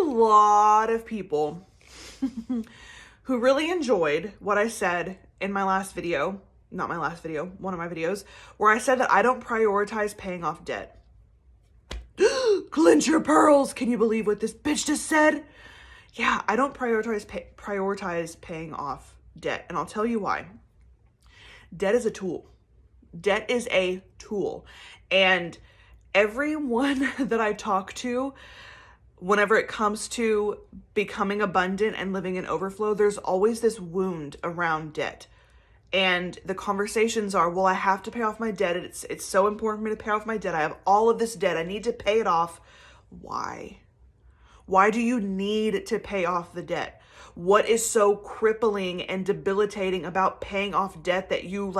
lot of people who really enjoyed what I said in my last video, not my last video, one of my videos, where I said that I don't prioritize paying off debt. Clench your pearls. Can you believe what this bitch just said? Yeah, I don't prioritize paying off debt. And I'll tell you why. Debt is a tool. Debt is a tool. And everyone that I talk to, whenever it comes to becoming abundant and living in overflow, there's always this wound around debt. And the conversations are, well, I have to pay off my debt. It's so important for me to pay off my debt. I have all of this debt. I need to pay it off. Why? Why do you need to pay off the debt? What is so crippling and debilitating about paying off debt that you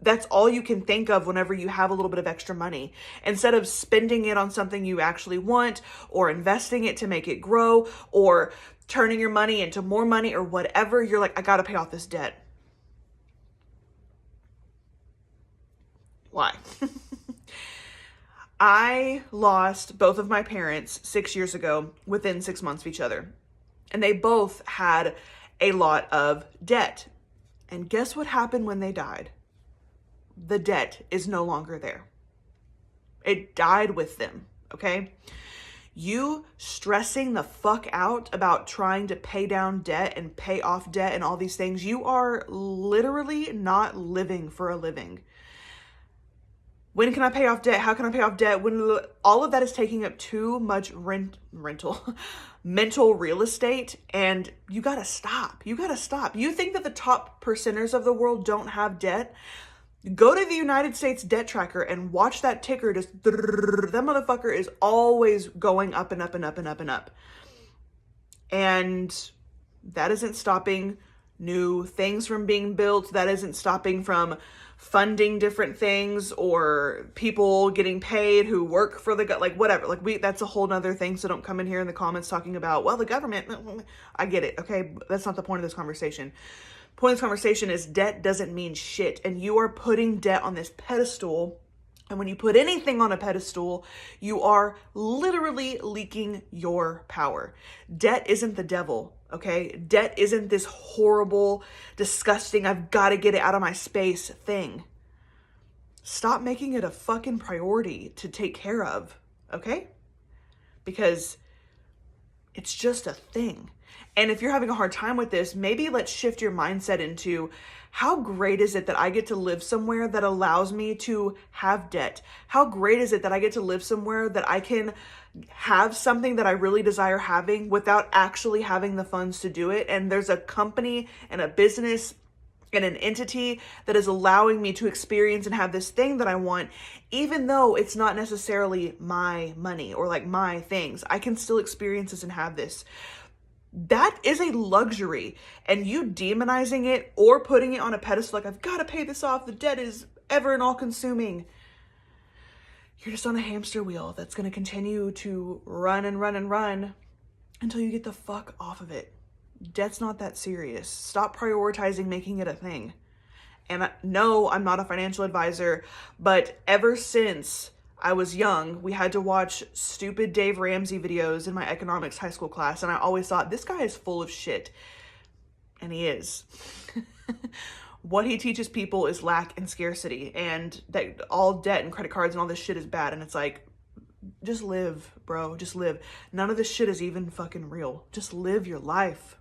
that's all you can think of whenever you have a little bit of extra money, instead of spending it on something you actually want, or investing it to make it grow, or turning your money into more money or whatever? You're like, I got to pay off this debt. Why? I lost both of my parents 6 years ago within 6 months of each other. And they both had a lot of debt. And guess what happened when they died? The debt is no longer there. It died with them, okay? You stressing the fuck out about trying to pay down debt and pay off debt and all these things, you are literally not living for a living. When can I pay off debt? How can I pay off debt? When all of that is taking up too much rental, mental real estate, and you gotta stop. You gotta stop. You think that the top percenters of the world don't have debt? Go to the United States debt tracker and watch that ticker. Just that motherfucker is always going up and up and up and up and up. And that isn't stopping new things from being built. That isn't stopping from funding different things or people getting paid who work for the whatever. That's a whole nother thing. So don't come in here in the comments talking about, well, the government. I get it. Okay. That's not the point of this conversation. Point of this conversation is debt doesn't mean shit. And you are putting debt on this pedestal. And when you put anything on a pedestal, you are literally leaking your power. Debt isn't the devil, okay? Debt isn't this horrible, disgusting, I've got to get it out of my space thing. Stop making it a fucking priority to take care of, okay? Because it's just a thing. And if you're having a hard time with this, maybe let's shift your mindset into, how great is it that I get to live somewhere that allows me to have debt? How great is it that I get to live somewhere that I can have something that I really desire having without actually having the funds to do it? And there's a company and a business and an entity that is allowing me to experience and have this thing that I want, even though it's not necessarily my money or my things. I can still experience this and have this. That is a luxury, and you demonizing it or putting it on a pedestal I've got to pay this off, the debt is ever and all consuming. You're just on a hamster wheel that's going to continue to run and run and run until you get the fuck off of it. Debt's not that serious. Stop prioritizing making it a thing. And no, I'm not a financial advisor, but ever since I was young, we had to watch stupid Dave Ramsey videos in my economics high school class. And I always thought, this guy is full of shit. And he is. What he teaches people is lack and scarcity. And that all debt and credit cards and all this shit is bad. And it's like, just live, bro. Just live. None of this shit is even fucking real. Just live your life.